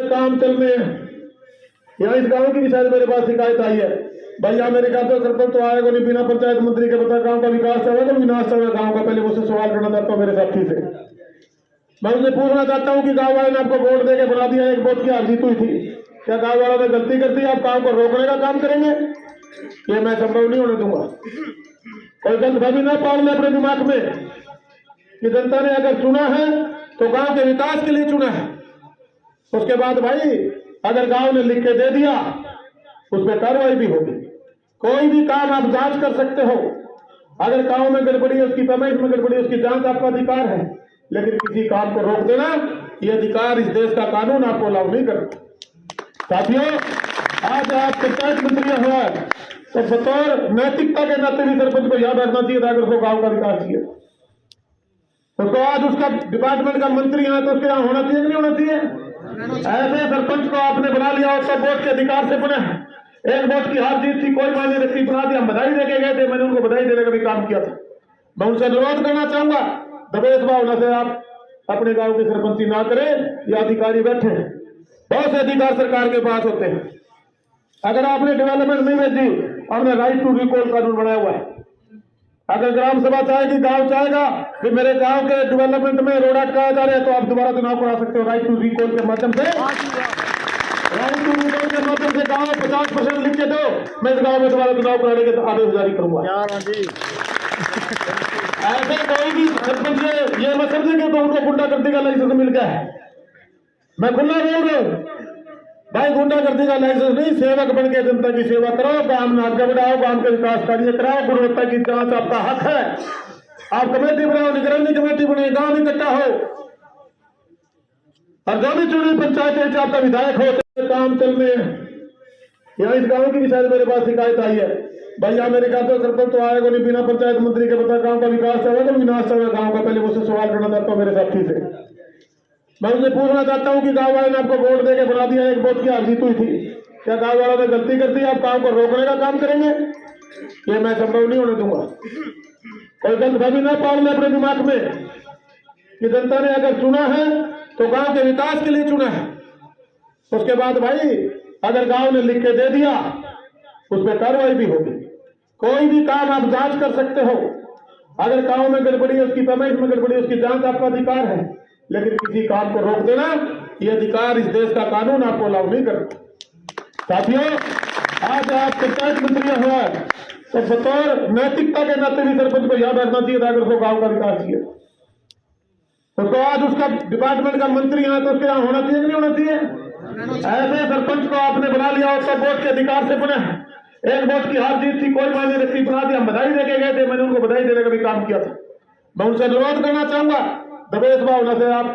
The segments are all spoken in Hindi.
काम चलने हैं। यहाँ इस गांव की भी शायद मेरे पास शिकायत आई है, भाई यहाँ मेरे ख्याल से सरपंच तो आएगा नहीं, बिना पंचायत मंत्री के बता गांव का विकास होगा तो विनाश होगा गांव का। पहले मुझसे सवाल करना चाहता हूँ मेरे साथी से, मैं उनसे पूछना चाहता हूँ कि गांव वाले ने आपको वोट देके बना दिया, एक वोट की हार जीत हुई थी, क्या गांव वालों ने गलती कर दी? आप काम को रोकने का काम करेंगे? ये मैं संभव नहीं होने दूंगा। कोई गलतफहमी ना पाल ले अपने दिमाग में कि जनता ने अगर चुना है तो गांव के विकास के लिए चुना है। उसके बाद भाई अगर गांव ने लिख के दे दिया उस पर कार्रवाई भी होगी। कोई भी काम आप जांच कर सकते हो, अगर गांव में गड़बड़ी है, उसकी पेमेंट में गड़बड़ी है, उसकी जांच आपका अधिकार है, लेकिन किसी काम को रोक देना ये अधिकार इस देश का कानून आपको अलाउ नहीं करता। साथियों, आज आप पंचायत मंत्री हुआ है तो बतौर नैतिकता के नाते भी सरपंच को याद रखना चाहिए था, अगर उसको गांव का विकास चाहिए उसको आज उसका डिपार्टमेंट का मंत्री है तो उसके यहाँ होना चाहिए कि नहीं होना चाहिए? ऐसे सरपंच को आपने बना लिया, उसका वोट के अधिकार से बना है, एक वोट की हार जीत थी, कोई मायने रखती, बना दिया। बधाई देके गए थे, मैंने उनको बधाई देने का भी काम किया था। मैं उनसे अनुरोध करना चाहूंगा, दबेश भावना से आप अपने गांव की सरपंची ना करें। ये अधिकारी बैठे हैं, बहुत से अधिकार सरकार के पास होते हैं। अगर आपने डेवलपमेंट नहीं भेजी, हमने राइट टू रिकॉल कानून बनाया हुआ है। अगर ग्राम सभा चाहेगी, गांव चाहेगा कि मेरे गांव के डेवलपमेंट में रोड अटकाया जा रहा है, तो आप दोबारा चुनाव करा सकते हो राइट टू रिकॉल के माध्यम से। राइट टू रिकॉल के माध्यम से गांव 50% लिख के दो, मैं इस गांव में दोबारा चुनाव कराने के आदेश जारी करूंगा। ऐसे कोई भी सरपंच ये मत समझे कि तो उनको गुंडागर्दी का लाइसेंस मिल गया है। मैं खुला बोल रहा हूं भाई, गुंडागर्दी का लाइसेंस नहीं, सेवक बन के जनता की सेवा करो, काम में आगे बढ़ाओ, काम के विकास कार्य कराओ, गुणवत्ता की जांच आपका हक है। आप कमेटी बनाओ, निगरानी कमेटी बनाए, गांव इकट्ठा हो, और जो भी चुनी पंचायत आपका विधायक हो, काम चलने हैं। यहाँ इस गांव की भी शायद मेरे पास शिकायत आई है, भाई यहाँ मेरे ख्याल से सरपंच तो आएगा नहीं, बिना पंचायत मंत्री के बता गांव का विकास होगा तो विनाश होगा गांव का। पहले मुझसे सवाल करना चाहता हूँ मेरे साथी से, मैं उनसे पूछना चाहता हूँ कि गांव वाले ने आपको वोट देके बना दिया, एक वोट की हार जीत हुई थी, क्या गांव वालों ने गलती कर दी? आप काम को रोकने का काम करेंगे? ये मैं संभव नहीं होने दूंगा। कोई गलतफहमी ना पाल ले अपने दिमाग में कि जनता ने अगर चुना है तो गांव के विकास के लिए चुना है। उसके बाद भाई अगर गांव ने लिख के दे दिया उस पर कार्रवाई भी होगी। कोई भी काम आप जांच कर सकते हो, अगर गांव में गड़बड़ी है, उसकी पेमेंट में गड़बड़ी है, उसकी जांच आपका अधिकार है, लेकिन किसी काम को रोक देना ये अधिकार इस देश का कानून आपको अलाउ नहीं करता। साथियों, आज आप पंचायत मंत्री हुआ है तो बतौर नैतिकता के नाते भी सरपंच को याद रखना चाहिए था, अगर उसको गांव का विकास चाहिए उसको आज उसका डिपार्टमेंट का मंत्री है तो उसके यहाँ होना चाहिए कि नहीं होना चाहिए? ऐसे सरपंच को आपने बना लिया, उसका वोट के अधिकार से बना है, एक वोट की हार जीत थी, कोई मायने रखती, बना दिया। बधाई देके गए थे, मैंने उनको बधाई देने का भी काम किया था। मैं उनसे अनुरोध करना चाहूंगा, दबेश भावना से आप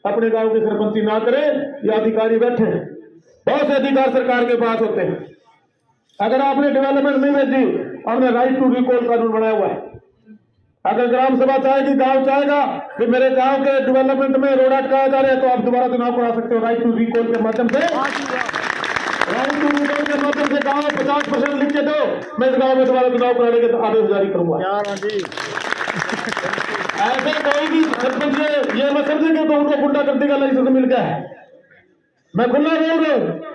अपने गांव की सरपंची ना करें। ये अधिकारी बैठे हैं, बहुत से अधिकार सरकार के पास होते हैं। अगर आपने डेवलपमेंट नहीं भेजी, हमने राइट टू रिकॉल कानून बनाया हुआ है। अगर ग्राम सभा चाहेगी, गांव चाहेगा कि मेरे गांव के डेवलपमेंट में रोड अटकाया जा रहा है, तो आप दोबारा चुनाव करा सकते हो राइट टू रिकॉल के माध्यम से। राइट टू रिकॉल के माध्यम से गांव 50% लिख के दो, मैं इस गांव में दोबारा चुनाव कराने के आदेश जारी करूंगा। ऐसे कोई भी सरपंच ये मत समझे कि तो उनको गुंडागर्दी का लाइसेंस मिल गया है। मैं खुला बोल रहा हूं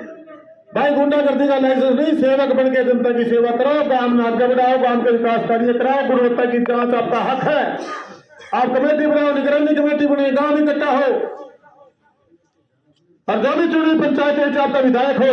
भाई, गुंडागर्दी का लाइसेंस नहीं, सेवक बन के जनता की सेवा करो, काम में आगे बढ़ाओ, काम के विकास कार्य कराओ, गुणवत्ता की जांच आपका हक है। आप कमेटी बनाओ, निगरानी कमेटी बनाए, गांव इकट्ठा हो, और जो भी चुनी पंचायत आपका विधायक हो।